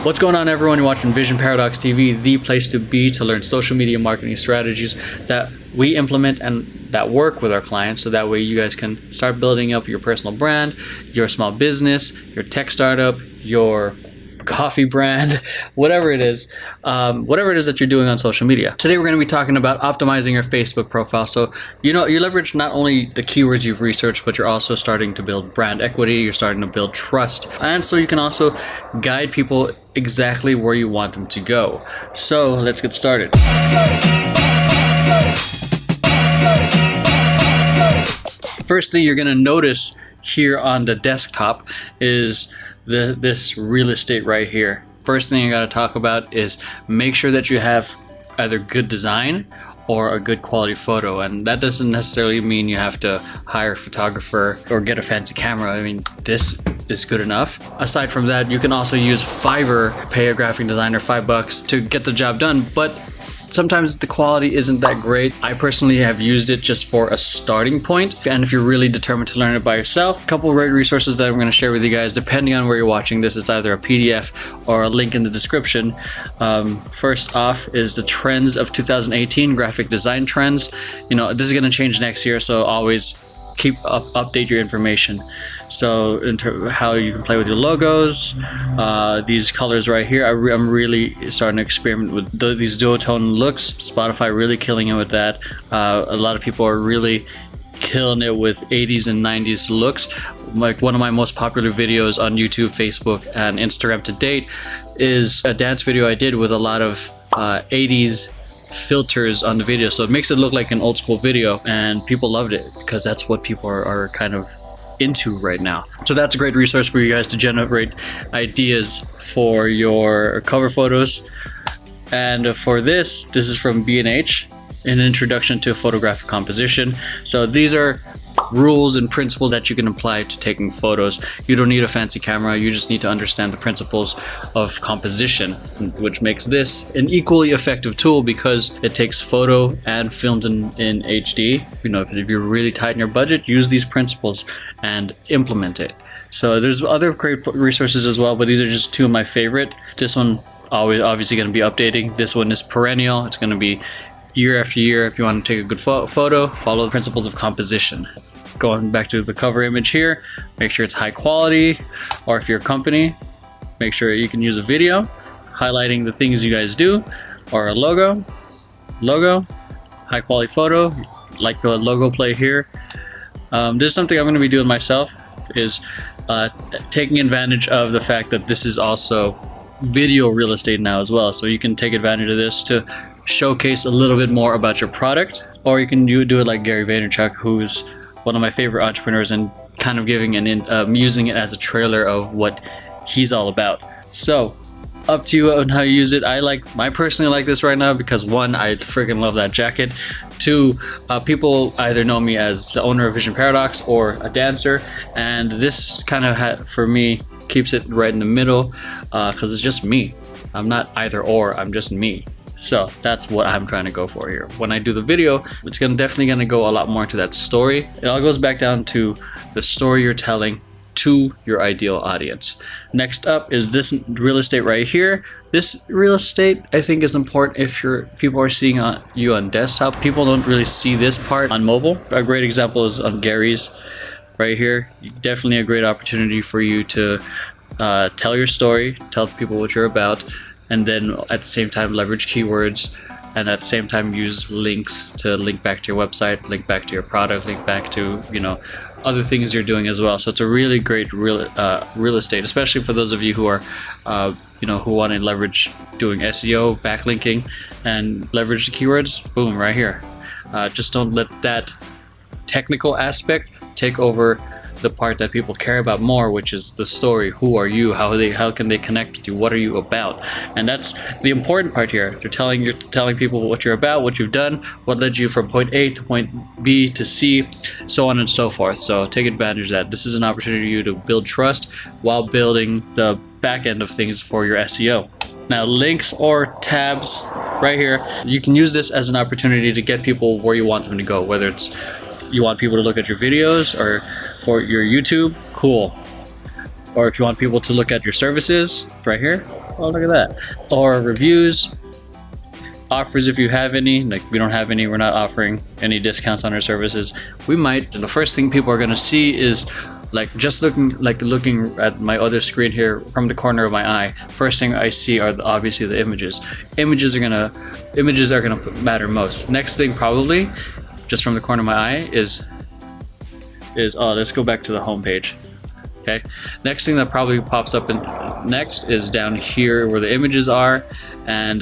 What's going on, everyone? You're watching Vision Paradox TV, the place to be to learn social media marketing strategies that we implement and that work with our clients, so that way you guys can start building up your personal brand, your small business, your tech startup, your coffee brand, whatever it is that you're doing on social media. Today we're going to be talking about optimizing your Facebook profile. So you leverage not only the keywords you've researched, but you're also starting to build brand equity, you're starting to build trust, and so you can also guide people exactly where you want them to go. So let's get started. First thing you're going to notice here on the desktop is this real estate right here. First thing I got to talk about is make sure that you have either good design or a good quality photo, and that doesn't necessarily mean you have to hire a photographer or get a fancy camera. I mean, this is good enough. Aside from that, you can also use Fiverr, pay a graphic designer $5 to get the job done, but sometimes the quality isn't that great. I personally have used it just for a starting point, and if you're really determined to learn it by yourself, a couple of great resources that I'm going to share with you guys depending on where you're watching this. It's either a PDF or a link in the description. First off is the trends of 2018, graphic design trends. This is going to change next year, so always update your information. So how you can play with your logos, these colors right here, I'm really starting to experiment with these duotone looks. Spotify really killing it with that. A lot of people are really killing it with 80s and 90s looks. Like one of my most popular videos on YouTube, Facebook, and Instagram to date is a dance video I did with a lot of 80s filters on the video, so it makes it look like an old school video, and people loved it because that's what people are kind of into right now. So that's a great resource for you guys to generate ideas for your cover photos. And for this is from B&H, an introduction to photographic composition. So these are rules and principles that you can apply to taking photos. You don't need a fancy camera, you just need to understand the principles of composition, which makes this an equally effective tool because it takes photo and filmed in HD. If you're really tight in your budget, use these principles and implement it. So there's other great resources as well, but these are just two of my favorite. This one obviously going to be updating. This one is perennial. It's going to be year after year. If you want to take a good photo, follow the principles of composition. Going back to the cover image here, make sure it's high quality, or if you're a company, make sure you can use a video highlighting the things you guys do, or a logo, high quality photo, like the logo play here. This is something I'm going to be doing myself, is taking advantage of the fact that this is also video real estate now as well. So you can take advantage of this to showcase a little bit more about your product, or you can do it like Gary Vaynerchuk, who's one of my favorite entrepreneurs, and kind of giving using it as a trailer of what he's all about. So up to you on how you use it. I personally like this right now because one, I freaking love that jacket. Two, people either know me as the owner of Vision Paradox or a dancer, and this kind of for me keeps it right in the middle because it's just me. I'm not either or, I'm just me. So that's what I'm trying to go for here. When I do the video, it's definitely going to go a lot more into that story. It all goes back down to the story you're telling to your ideal audience. Next up is this real estate right here. This real estate, I think, is important if people are seeing you on desktop. People don't really see this part on mobile. A great example is on Gary's right here. Definitely a great opportunity for you to tell your story, tell people what you're about, and then at the same time leverage keywords, and at the same time use links to link back to your website, link back to your product, link back to other things you're doing as well. So it's a really great real estate, especially for those of you who are who want to leverage doing SEO, backlinking, and leverage the keywords. Boom, right here. Just don't let that technical aspect take over the part that people care about more, which is the story. Who are you? How can they connect with you? What are you about? And that's the important part here. You're telling people what you're about, what you've done, what led you from point A to point B to C, so on and so forth. So take advantage of that. This is an opportunity for you to build trust while building the back end of things for your SEO. Now, links or tabs right here, you can use this as an opportunity to get people where you want them to go, whether it's you want people to look at your videos or for your YouTube, cool. Or if you want people to look at your services right here, Oh, look at that. Or reviews, offers if you have any. Like, we don't have any, we're not offering any discounts on our services. We might. The first thing people are going to see is like just looking at my other screen here from the corner of my eye. First thing I see are obviously the images. Images are gonna matter most. Next thing, probably just from the corner of my eye, is oh, let's go back to the home page. Okay, next thing that probably pops up next is down here where the images are, and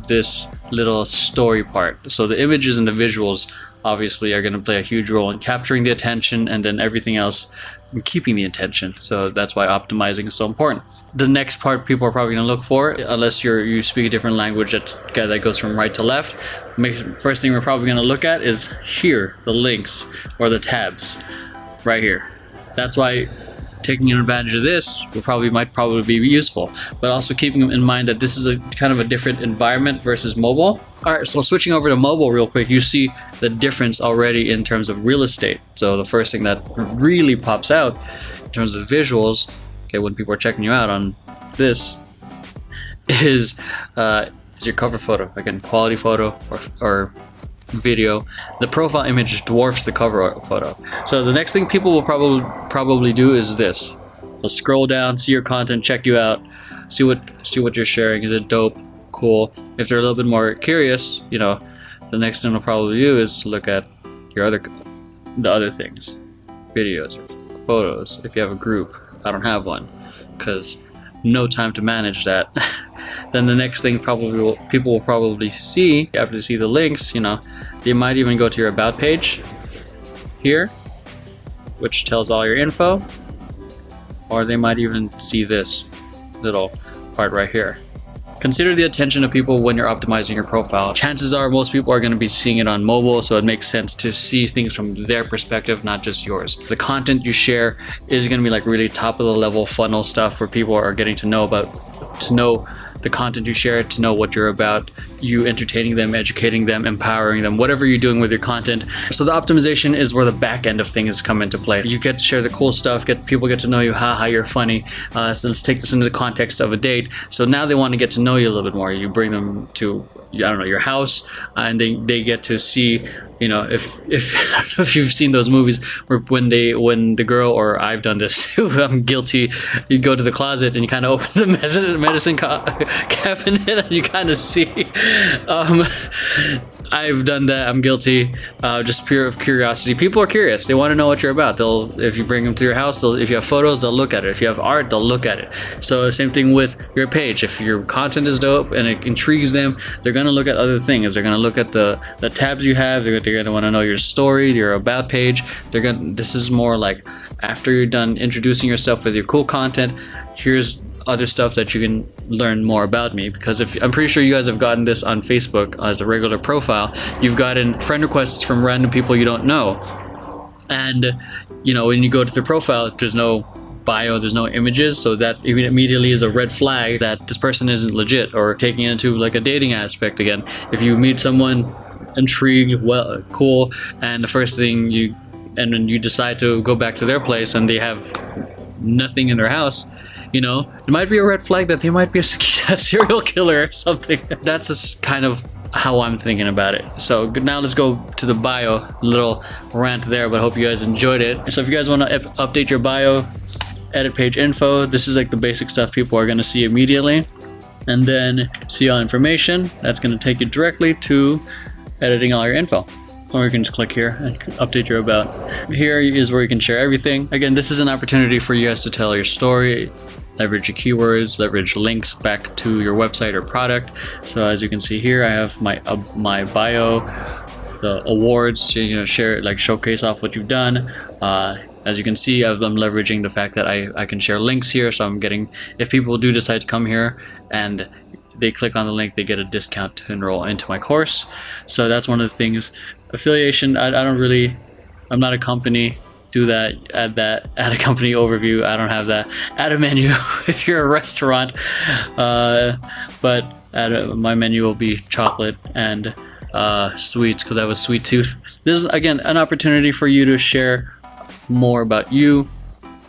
this little story part. So the images and the visuals obviously are going to play a huge role in capturing the attention, and then everything else in keeping the attention. So that's why optimizing is so important. The next part people are probably going to look for, unless you speak a different language that goes from right to left, first thing we're probably going to look at is here, the links or the tabs right here. That's why taking advantage of this might probably be useful, but also keeping in mind that this is a kind of a different environment versus mobile. All right, so switching over to mobile real quick, you see the difference already in terms of real estate. So the first thing that really pops out in terms of visuals, okay, when people are checking you out on this, is your cover photo. Again, quality photo or video. The profile image dwarfs the cover photo. So the next thing people will probably do is this. They'll scroll down, see your content, check you out, see what you're sharing. Is it dope? Cool. If they're a little bit more curious, the next thing they'll probably do is look at the other things, videos or photos. If you have a group, I don't have one because no time to manage that. Then the next thing people will probably see after they see the links, they might even go to your about page here, which tells all your info, or they might even see this little part right here. Consider the attention of people when you're optimizing your profile. Chances are most people are going to be seeing it on mobile, so it makes sense to see things from their perspective, not just yours. The content you share is going to be like really top of the level funnel stuff where people are getting to know the content you share, to know what you're about, you entertaining them, educating them, empowering them, whatever you're doing with your content. So the optimization is where the back end of things come into play. You get to share the cool stuff, people get to know you, haha, you're funny. So let's take this into the context of a date. So now they want to get to know you a little bit more. You bring them to, your house, and they get to see, if you've seen those movies where when the girl, or I've done this too, I'm guilty, you go to the closet and you kind of open the medicine cabinet and you kind of see, I've done that, I'm guilty, just pure of curiosity. People are curious, they want to know what you're about. If you bring them to your house, if you have photos, they'll look at it. If you have art, they'll look at it. So same thing with your page. If your content is dope and it intrigues them, they're going to look at other things. They're going to look at the tabs you have. They're going to want to know your story, your about page. This is more like after you're done introducing yourself with your cool content, here's other stuff that you can learn more about me. Because I'm pretty sure you guys have gotten this on Facebook as a regular profile. You've gotten friend requests from random people you don't know, and when you go to the profile, there's no bio, there's no images, so that immediately is a red flag that this person isn't legit, or taking it into like a dating aspect. Again, if you meet someone intrigued, well, cool, and the first thing and then you decide to go back to their place and they have nothing in their house, it might be a red flag that they might be a serial killer or something. That's just kind of how I'm thinking about it. So now let's go to the bio. Little rant there, but I hope you guys enjoyed it. So if you guys want to update your bio, edit page info, this is like the basic stuff people are going to see immediately. And then see all information. That's going to take you directly to editing all your info. Or you can just click here and update your about. Here is where you can share everything. Again, this is an opportunity for you guys to tell your story, leverage your keywords, leverage links back to your website or product. So as you can see here, I have my bio, the awards, share, like showcase off what you've done. As you can see, I'm leveraging the fact that I can share links here. So I'm getting, if people do decide to come here and they click on the link, they get a discount to enroll into my course. So that's one of the things. Affiliation, I'm not a company. Do that, add a company overview. I don't have that. Add a menu if you're a restaurant, but my menu will be chocolate and sweets because I have a sweet tooth. This is again an opportunity for you to share more about you,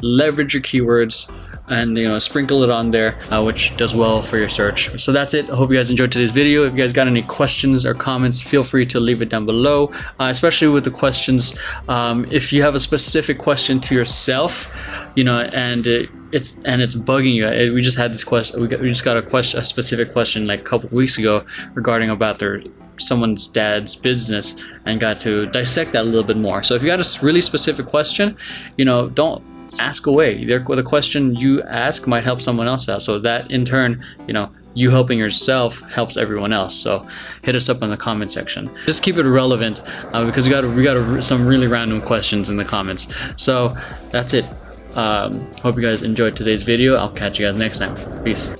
leverage your keywords, and sprinkle it on there, which does well for your search. So that's it. I hope you guys enjoyed today's video. If you guys got any questions or comments, feel free to leave it down below, especially with the questions. If you have a specific question to yourself, and it's bugging you. We just had this question. We just got a specific question like a couple of weeks ago regarding about someone's dad's business, and got to dissect that a little bit more. So if you got a really specific question, don't ask away. The question you ask might help someone else out. So that in turn, you helping yourself helps everyone else. So hit us up in the comment section. Just keep it relevant, because we got some really random questions in the comments. So that's it. Hope you guys enjoyed today's video. I'll catch you guys next time. Peace.